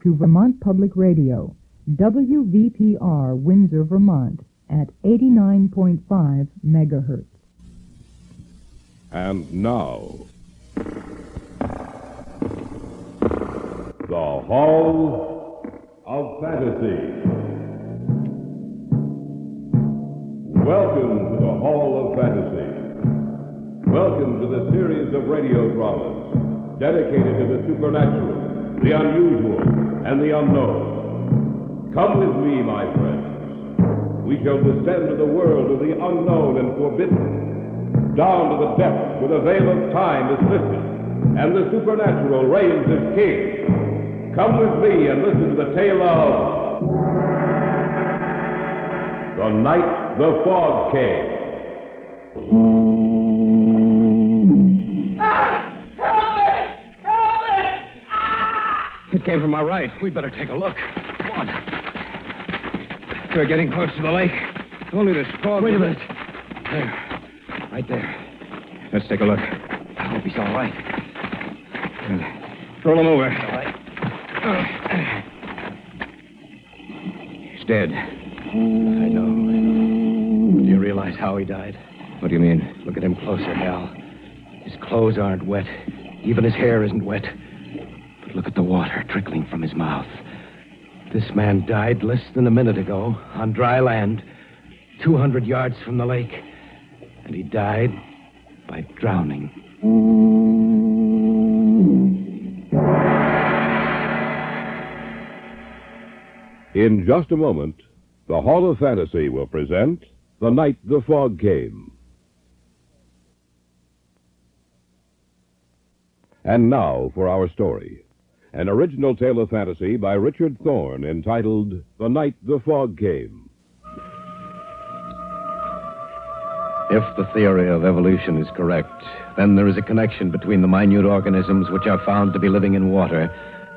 to Vermont Public Radio, WVPR, Windsor, Vermont, at 89.5 megahertz. And now, the Hall of Fantasy. Welcome to the Hall of Fantasy. Welcome to the series of radio dramas dedicated to the supernatural, the unusual, and the unknown. Come with me, my friends. We shall descend to the world of the unknown and forbidden, down to the depths where the veil of time is lifted, and the supernatural reigns as king. Come with me and listen to the tale of The Night the Fog Came. It came from our right. We'd better take a look. Come on. We're getting close to the lake. Only this fog. Wait a minute. There. Right there. Let's take a look. I hope he's all right. Roll him over. All right. He's dead. I know. Do you realize how he died? What do you mean? Look at him closer, Hal. His clothes aren't wet. Even his hair isn't wet. But look at the water trickling from his mouth. This man died less than a minute ago on dry land, 200 yards from the lake. And he died by drowning. In just a moment, the Hall of Fantasy will present The Night the Fog Came. And now for our story. An original tale of fantasy by Richard Thorne entitled The Night the Fog Came. If the theory of evolution is correct, then there is a connection between the minute organisms which are found to be living in water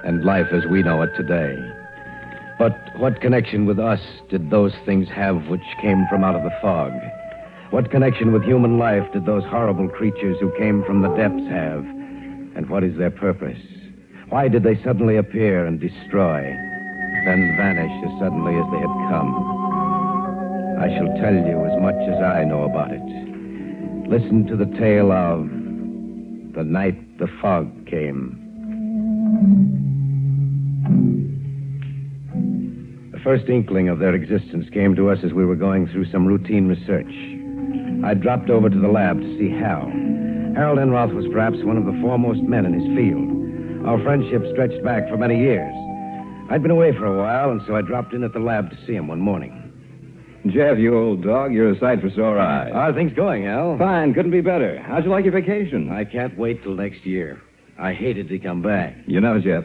and life as we know it today. But what connection with us did those things have which came from out of the fog? What connection with human life did those horrible creatures who came from the depths have? And what is their purpose? Why did they suddenly appear and destroy, then vanish as suddenly as they had come? I shall tell you as much as I know about it. Listen to the tale of The Night the Fog Came. The first inkling of their existence came to us as we were going through some routine research. I dropped over to the lab to see Hal. Harold Enroth was perhaps one of the foremost men in his field. Our friendship stretched back for many years. I'd been away for a while, and so I dropped in at the lab to see him one morning. Jeff, you old dog, you're a sight for sore eyes. How are things going, Hal? Fine, couldn't be better. How'd you like your vacation? I can't wait till next year. I hated to come back. You know, Jeff,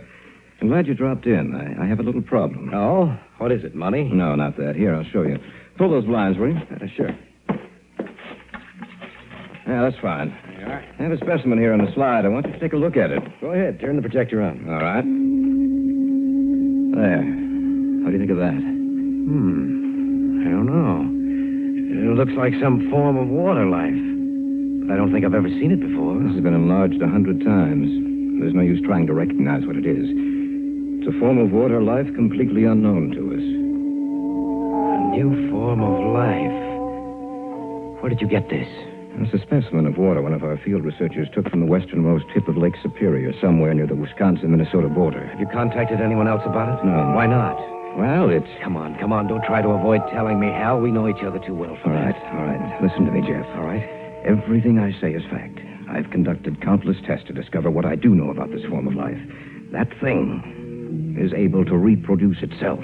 I'm glad you dropped in. I have a little problem. Oh? What is it, money? No, not that. Here, I'll show you. Pull those blinds, will you? Sure. Yeah, that's fine. There you are. I have a specimen here on the slide. I want you to take a look at it. Go ahead. Turn the projector on. All right. There. How do you think of that? I don't know. It looks like some form of water life. But I don't think I've ever seen it before. This has been enlarged 100 times. There's no use trying to recognize what it is. It's a form of water life completely unknown to us. A new form of life. Where did you get this? It's a specimen of water one of our field researchers took from the westernmost tip of Lake Superior, somewhere near the Wisconsin-Minnesota border. Have you contacted anyone else about it? No. Why not? Well, it's... Come on. Don't try to avoid telling me, Hal. We know each other too well for that. All right. Listen to me, Jeff. All right. Everything I say is fact. I've conducted countless tests to discover what I do know about this form of life. That thing is able to reproduce itself.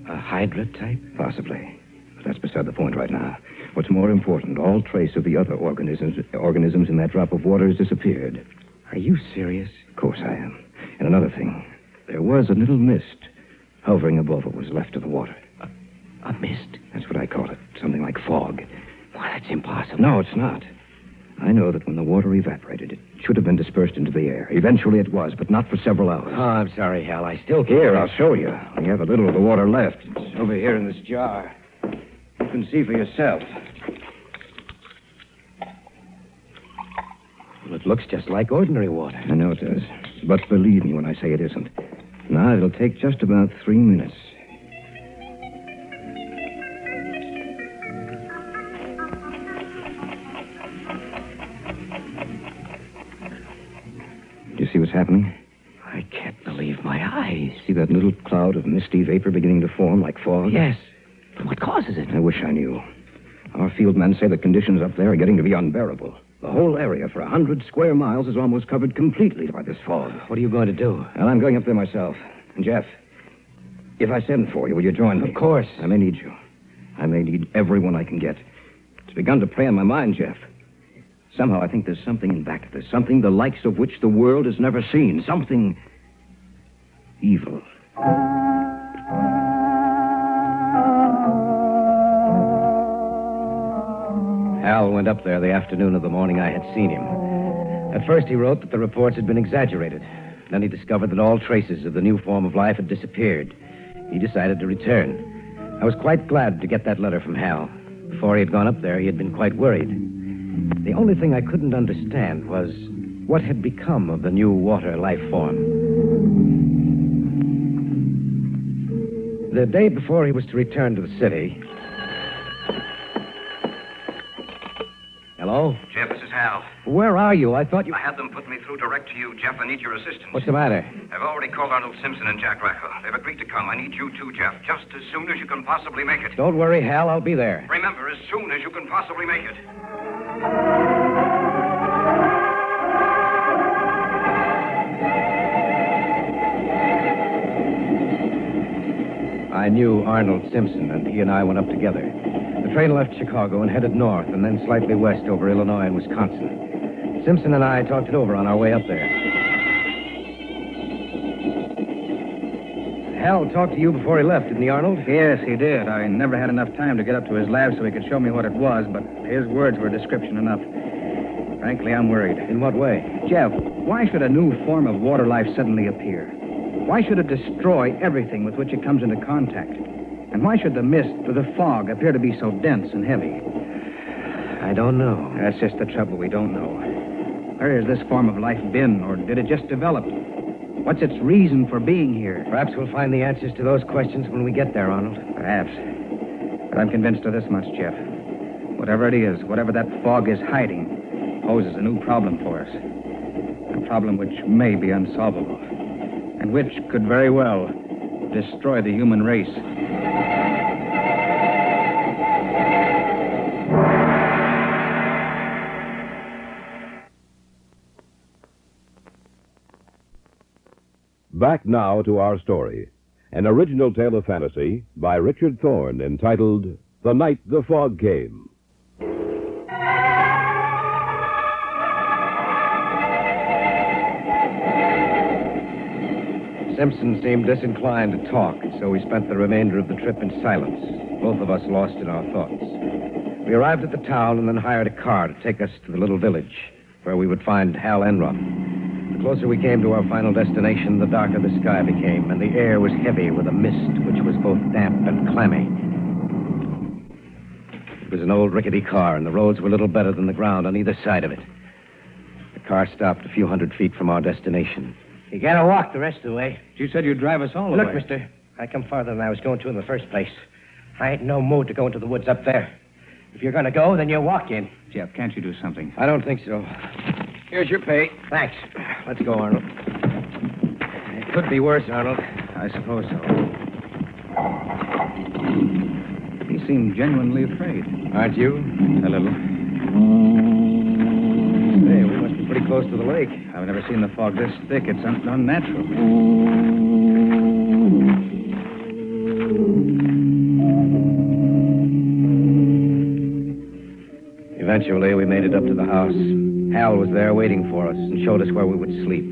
A Hydra type? Possibly. But that's beside the point right now. What's more important, all trace of the other organisms in that drop of water has disappeared. Are you serious? Of course I am. And another thing, there was a little mist hovering above what was left of the water. A mist? That's what I call it. Something like fog. Why, that's impossible. No, it's not. I know that when the water evaporated, it should have been dispersed into the air. Eventually it was, but not for several hours. Oh, I'm sorry, Hal. I still can't... Here, I'll show you. We have a little of the water left. It's over here in this jar. You can see for yourself. Well, it looks just like ordinary water. I know it does. But believe me when I say it isn't. Now, it'll take just about 3 minutes. Do you see what's happening? I can't believe my eyes. See that little cloud of misty vapor beginning to form like fog? Yes. But what causes it? I wish I knew. Our field men say the conditions up there are getting to be unbearable. The whole area for 100 square miles is almost covered completely by this fog. What are you going to do? Well, I'm going up there myself. And, Jeff, if I send for you, will you join me? Of course. I may need you. I may need everyone I can get. It's begun to prey on my mind, Jeff. Somehow I think there's something in back of this. Something the likes of which the world has never seen. Something evil. Hal went up there the afternoon of the morning I had seen him. At first, he wrote that the reports had been exaggerated. Then he discovered that all traces of the new form of life had disappeared. He decided to return. I was quite glad to get that letter from Hal. Before he had gone up there, he had been quite worried. The only thing I couldn't understand was what had become of the new water life form. The day before he was to return to the city... Hello? Jeff, this is Hal. Where are you? I thought you... I had them put me through direct to you, Jeff. I need your assistance. What's the matter? I've already called Arnold Simpson and Jack Rackel. They've agreed to come. I need you too, Jeff, just as soon as you can possibly make it. Don't worry, Hal. I'll be there. Remember, as soon as you can possibly make it. I knew Arnold Simpson, and he and I went up together. The train left Chicago and headed north, and then slightly west over Illinois and Wisconsin. Simpson and I talked it over on our way up there. Hal talked to you before he left, didn't he, Arnold? Yes, he did. I never had enough time to get up to his lab so he could show me what it was, but his words were description enough. Frankly, I'm worried. In what way? Jeff, why should a new form of water life suddenly appear? Why should it destroy everything with which it comes into contact? And why should the mist or the fog appear to be so dense and heavy? I don't know. That's just the trouble. We don't know. Where has this form of life been, or did it just develop? What's its reason for being here? Perhaps we'll find the answers to those questions when we get there, Arnold. Perhaps. But I'm convinced of this much, Jeff. Whatever it is, whatever that fog is hiding, poses a new problem for us. A problem which may be unsolvable, and which could very well destroy the human race. Back now to our story. An original tale of fantasy by Richard Thorne entitled The Night the Fog Came. Simpson seemed disinclined to talk, so we spent the remainder of the trip in silence, both of us lost in our thoughts. We arrived at the town and then hired a car to take us to the little village, where we would find Hal Enron. The closer we came to our final destination, the darker the sky became, and the air was heavy with a mist which was both damp and clammy. It was an old rickety car, and the roads were little better than the ground on either side of it. The car stopped a few hundred feet from our destination. You gotta walk the rest of the way. You said you'd drive us all the Look, way. mister, I come farther than I was going to in the first place. I ain't in no mood to go into the woods up there. If you're gonna go, then you walk in. Jeff, can't you do something? I don't think so. Here's your pay. Thanks. Let's go, Arnold. It could be worse, Arnold. I suppose so. He seemed genuinely afraid. Aren't you? A little. Hey, we must be pretty close to the lake. I've never seen the fog this thick. It's unnatural. Eventually, we made it up to the house. Hal was there waiting for us and showed us where we would sleep.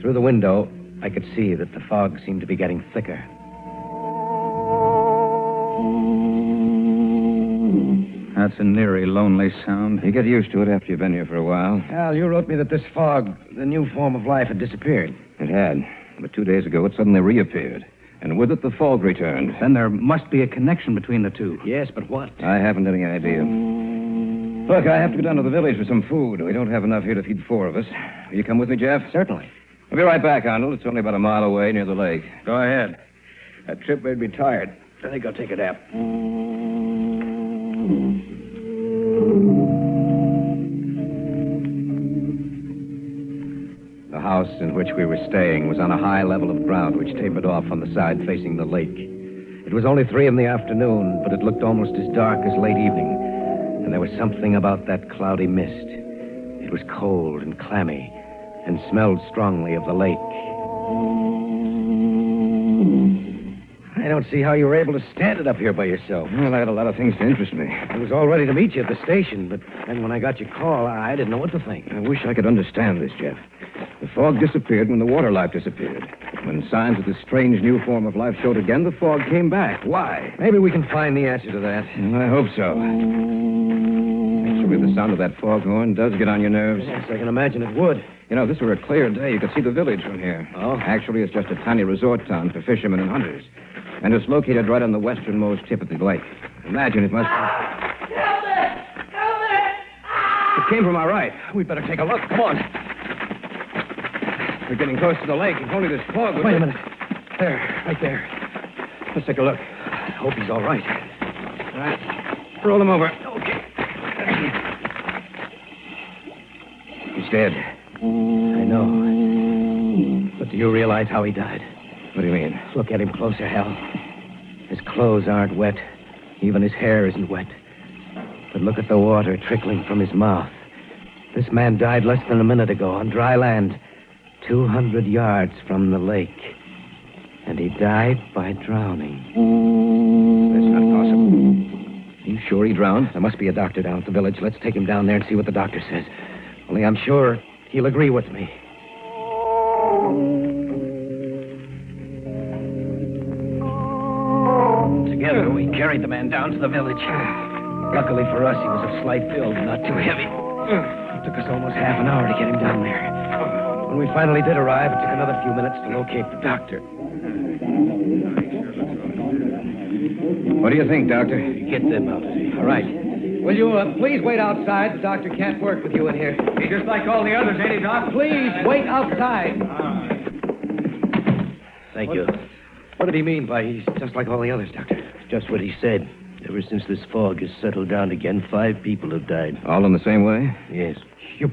Through the window, I could see that the fog seemed to be getting thicker. That's an eerie, lonely sound. You get used to it after you've been here for a while. Hal, you wrote me that this fog, the new form of life, had disappeared. It had. But 2 days ago, it suddenly reappeared. And with it, the fog returned. Then there must be a connection between the two. Yes, but what? I haven't any idea. Look, I have to go down to the village for some food. We don't have enough here to feed 4 of us. Will you come with me, Jeff? Certainly. I'll be right back, Arnold. It's only about a mile away near the lake. Go ahead. That trip made me tired. I think I'll take a nap. The house in which we were staying was on a high level of ground which tapered off on the side facing the lake. It was only 3 p.m, but it looked almost as dark as late evening. And there was something about that cloudy mist. It was cold and clammy and smelled strongly of the lake. I don't see how you were able to stand it up here by yourself. Well, I had a lot of things to interest me. I was all ready to meet you at the station, but then when I got your call, I didn't know what to think. I wish I could understand this, Jeff. The fog disappeared when the water life disappeared. When signs of this strange new form of life showed again, the fog came back. Why? Maybe we can find the answer to that. I hope so. Actually, the sound of that foghorn does get on your nerves. Yes, I can imagine it would. You know, if this were a clear day, you could see the village from here. Oh? Actually, it's just a tiny resort town for fishermen and hunters. And it's located right on the westernmost tip of the lake. Imagine it must... Help it! Help it! It came from our right. We'd better take a look. Come on. We're getting close to the lake. If only this fog would... Wait a minute. There, right there. Let's take a look. I hope he's all right. All right. Roll him over. Okay. He's dead. I know. But do you realize how he died? What do you mean? Look at him closer, Hal. His clothes aren't wet. Even his hair isn't wet. But look at the water trickling from his mouth. This man died less than a minute ago on dry land, 200 yards from the lake. And he died by drowning. That's not possible. Are you sure he drowned? There must be a doctor down at the village. Let's take him down there and see what the doctor says. Only I'm sure he'll agree with me. Together, we carried the man down to the village. Luckily for us, he was of slight build, not too heavy. It took us almost half an hour to get him down there. When we finally did arrive, it took another few minutes to locate the doctor. What do you think, Doctor? Get them out of here. All right. Will you please wait outside? The doctor can't work with you in here. He's just like all the others, ain't he, Doc? Please wait outside. Thank you. What did he mean by he's just like all the others, Doctor? Just what he said. Ever since this fog has settled down again, 5 people have died. All in the same way? Yes. You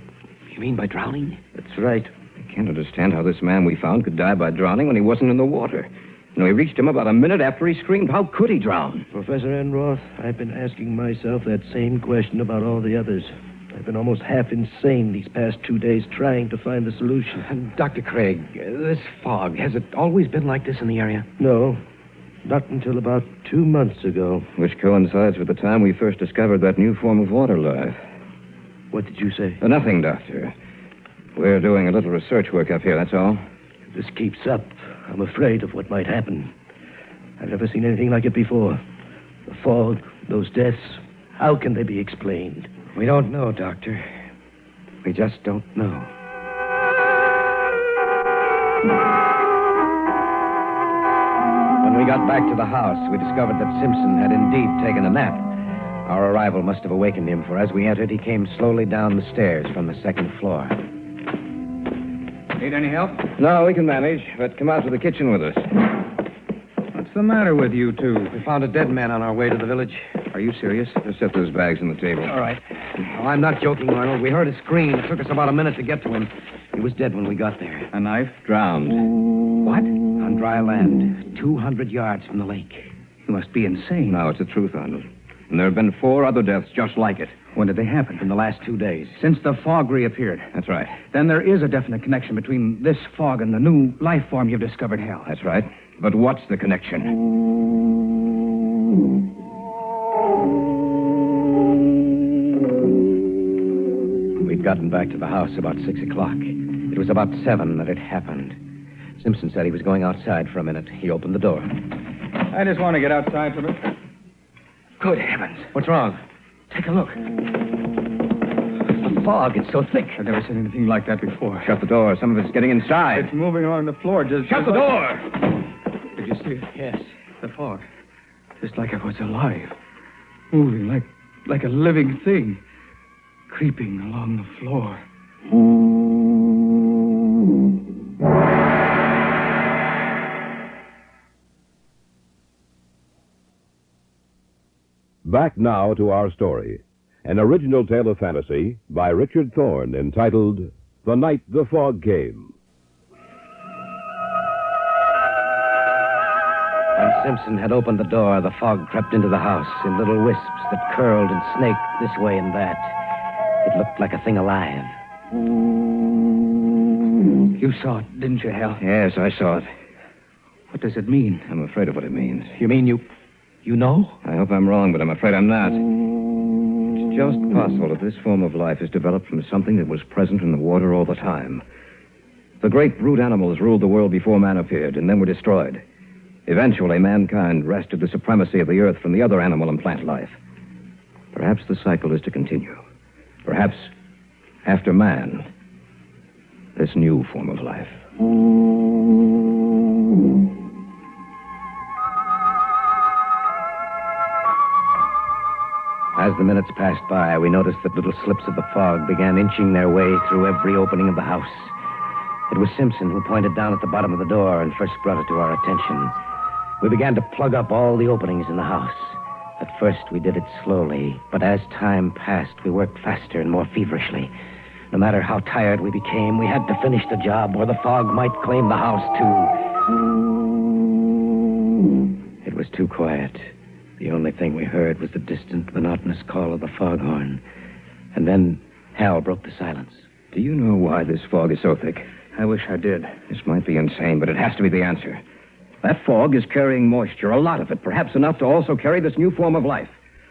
mean by drowning? That's right. I can't understand how this man we found could die by drowning when he wasn't in the water. You know, we reached him about a minute after he screamed. How could he drown? Professor Enroth, I've been asking myself that same question about all the others. I've been almost half insane these past 2 days trying to find the solution. And Dr. Craig, this fog, has it always been like this in the area? No, not until about 2 months ago. Which coincides with the time we first discovered that new form of water life. What did you say? Nothing, Doctor. We're doing a little research work up here, that's all. If this keeps up, I'm afraid of what might happen. I've never seen anything like it before. The fog, those deaths, how can they be explained? We don't know, Doctor. We just don't know. When we got back to the house, we discovered that Simpson had indeed taken a nap. Our arrival must have awakened him, for as we entered, he came slowly down the stairs from the second floor. Need any help? No, we can manage, but come out to the kitchen with us. What's the matter with you two? We found a dead man on our way to the village. Are you serious? Just set those bags on the table. All right. Oh, I'm not joking, Arnold. We heard a scream. It took us about a minute to get to him. He was dead when we got there. A knife? Drowned. What? On dry land, 200 yards from the lake. You must be insane. No, it's the truth, Arnold. And there have been 4 other deaths just like it. When did they happen? In the last 2 days. Since the fog reappeared. That's right. Then there is a definite connection between this fog and the new life form you've discovered, Hal. That's right. But what's the connection? We'd gotten back to the house about 6 o'clock. It was about 7 that it happened. Simpson said he was going outside for a minute. He opened the door. I just want to get outside for a minute. Good heavens. What's wrong? Take a look. The fog, it's so thick. I've never seen anything like that before. Shut the door. Some of it's getting inside. It's moving along the floor just... Shut the door! Did you see it? Yes. The fog. Just like it was alive. Moving like a living thing. Creeping along the floor. Back now to our story. An original tale of fantasy by Richard Thorne entitled The Night the Fog Came. When Simpson had opened the door, the fog crept into the house in little wisps that curled and snaked this way and that. It looked like a thing alive. You saw it, didn't you, Hal? Yes, I saw it. What does it mean? I'm afraid of what it means. You mean you know? I hope I'm wrong, but I'm afraid I'm not. It's just possible that this form of life is developed from something that was present in the water all the time. The great brute animals ruled the world before man appeared, and then were destroyed. Eventually, mankind wrested the supremacy of the earth from the other animal and plant life. Perhaps the cycle is to continue. Perhaps, after man, this new form of life. As the minutes passed by, we noticed that little slips of the fog began inching their way through every opening of the house. It was Simpson who pointed down at the bottom of the door and first brought it to our attention. We began to plug up all the openings in the house. At first, we did it slowly, but as time passed, we worked faster and more feverishly. No matter how tired we became, we had to finish the job, or the fog might claim the house, too. It was too quiet. The only thing we heard was the distant, monotonous call of the foghorn. And then Hal broke the silence. Do you know why this fog is so thick? I wish I did. This might be insane, but it has to be the answer. That fog is carrying moisture, a lot of it, perhaps enough to also carry this new form of life.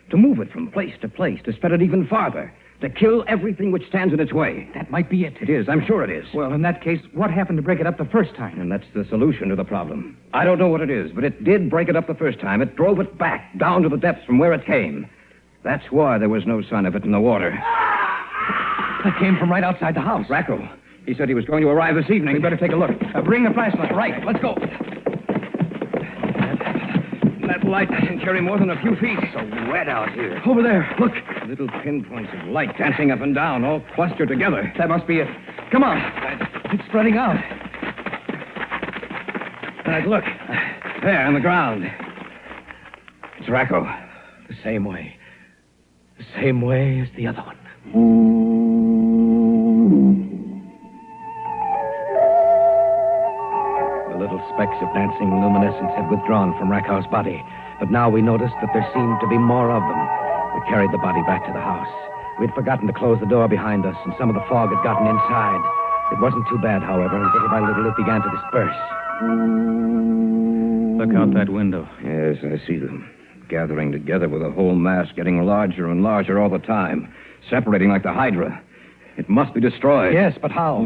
To move it from place to place, to spread it even farther. To kill everything which stands in its way. That might be it. It is. I'm sure it is. Well, in that case, what happened to break it up the first time? And that's the solution to the problem. I don't know what it is, but it did break it up the first time. It drove it back, down to the depths from where it came. That's why there was no sign of it in the water. That came from right outside the house. Racco. He said he was going to arrive this evening. We better take a look. Bring the flashlight. Right, let's go. That light doesn't carry more than a few feet. It's so wet out here. Over there. Look. Little pinpoints of light dancing up and down, all clustered together. That must be it. Come on. It's spreading out. Right, look. There, on the ground. It's Racco. The same way. The same way as the other one. The little specks of dancing luminescence had withdrawn from Racco's body, but now we noticed that there seemed to be more of them. We carried the body back to the house. We'd forgotten to close the door behind us, and some of the fog had gotten inside. It wasn't too bad, however, and little by little it began to disperse. Look out that window. Yes, I see them. Gathering together with a whole mass, getting larger and larger all the time. Separating like the Hydra. It must be destroyed. Yes, but how?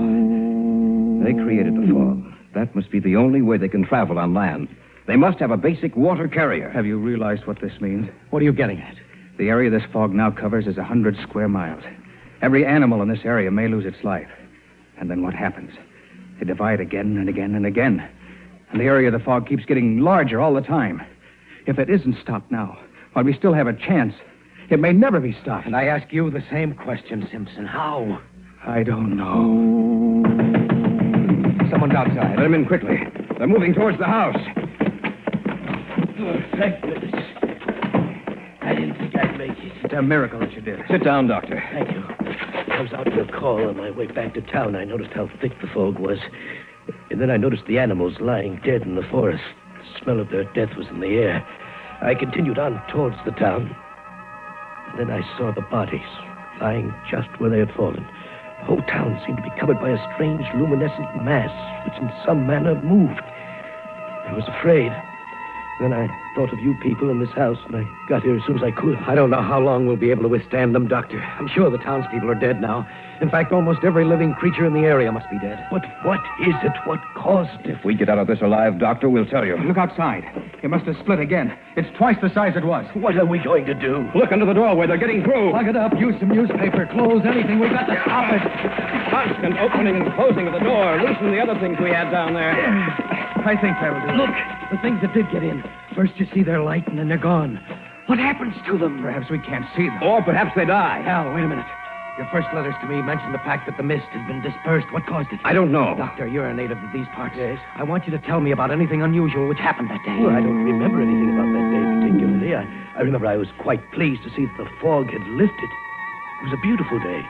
They created the fog. That must be the only way they can travel on land. They must have a basic water carrier. Have you realized what this means? What are you getting at? The area this fog now covers is 100 square miles. Every animal in this area may lose its life. And then what happens? They divide again and again and again. And the area of the fog keeps getting larger all the time. If it isn't stopped now, while we still have a chance, it may never be stopped. And I ask you the same question, Simpson. How? I don't know. Someone's outside. Let them in quickly. They're moving towards the house. Oh, thank goodness. I didn't think I'd make it. It's a miracle that you did. Sit down, Doctor. Thank you. I was out to a call on my way back to town. I noticed how thick the fog was. And then I noticed the animals lying dead in the forest. The smell of their death was in the air. I continued on towards the town. And then I saw the bodies lying just where they had fallen. The whole town seemed to be covered by a strange luminescent mass, which in some manner moved. I was afraid. Then I thought of you people in this house, and I got here as soon as I could. I don't know how long we'll be able to withstand them, Doctor. I'm sure the townspeople are dead now. In fact, almost every living creature in the area must be dead. But what is it? What caused it? If we get out of this alive, Doctor, we'll tell you. Look outside. It must have split again. It's twice the size it was. What are we going to do? Look under the doorway. They're getting through. Plug it up. Use some newspaper, clothes, anything. We've got to stop it. Constant opening and closing of the door. Loosen the other things we had down there. I think that'll do. Look, the things that did get in. First you see their light, and then they're gone. What happens to them? Perhaps we can't see them. Or perhaps they die. Hal, wait a minute. Your first letters to me mentioned the fact that the mist had been dispersed. What caused it? I don't know. Doctor, you're a native of these parts. Yes. I want you to tell me about anything unusual which happened that day. Well, I don't remember anything about that day particularly. I remember I was quite pleased to see that the fog had lifted. It was a beautiful day,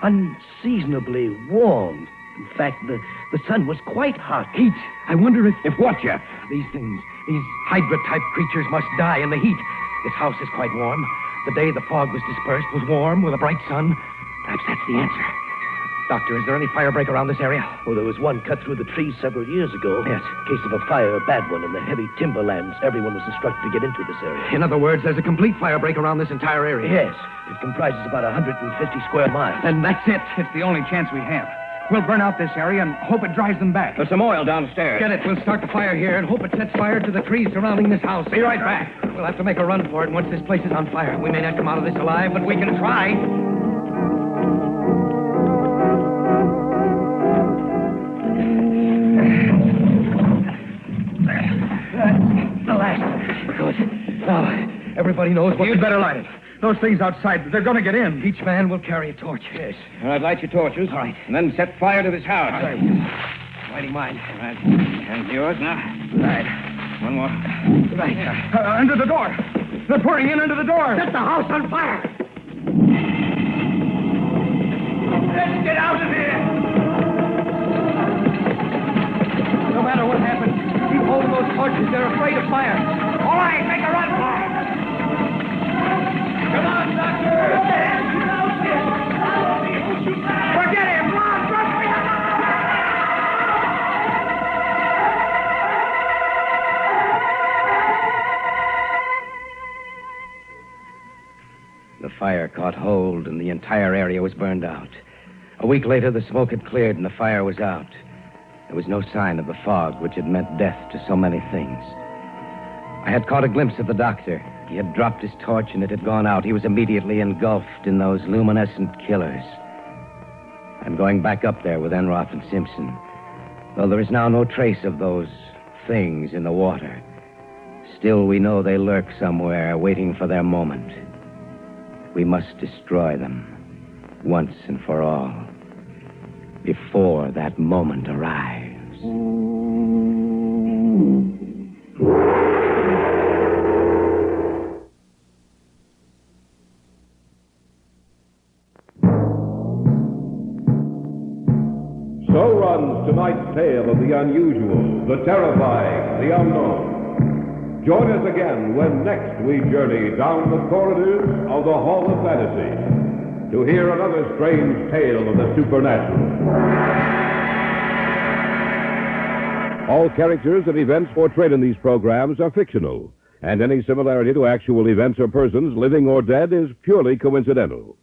unseasonably warm. In fact, the sun was quite hot. Heat. I wonder if... If what, Jeff? These things, these Hydra-type creatures must die in the heat. This house is quite warm. The day the fog was dispersed was warm with a bright sun. Perhaps that's the answer. Doctor, is there any fire break around this area? Well, there was one cut through the trees several years ago. Yes. Case of a fire, a bad one, in the heavy timberlands. Everyone was instructed to get into this area. In other words, there's a complete fire break around this entire area. Yes. It comprises about 150 square miles. And that's it. It's the only chance we have. We'll burn out this area and hope it drives them back. There's some oil downstairs. Get it. We'll start the fire here and hope it sets fire to the trees surrounding this house. Be right back. We'll have to make a run for it once this place is on fire. We may not come out of this alive, but we can try. The last. Good. Now, everybody knows what... You'd better light it. Those things outside, they're going to get in. Each man will carry a torch. Yes. All right, light your torches. All right. And then set fire to this house. All right. Lighting mine. All right. And yours now. Right. One more. Right. Under the door. They're pouring in under the door. Set the house on fire. Let's get out of here! No matter what happens, keep holding those torches. They're afraid of fire. All right, make a run for it! Come on, Doctor! Forget him! Come on, run for your life! The fire caught hold, and the entire area was burned out. A week later, the smoke had cleared, and the fire was out. There was no sign of the fog, which had meant death to so many things. I had caught a glimpse of the doctor. He had dropped his torch, and it had gone out. He was immediately engulfed in those luminescent killers. I'm going back up there with Enroth and Simpson. Though there is now no trace of those things in the water, still we know they lurk somewhere, waiting for their moment. We must destroy them, once and for all, before that moment arrives. So runs tonight's tale of the unusual, the terrifying, the unknown. Join us again when next we journey down the corridors of the Hall of Fantasy to hear another strange tale of the supernatural. All characters and events portrayed in these programs are fictional, and any similarity to actual events or persons, living or dead, is purely coincidental.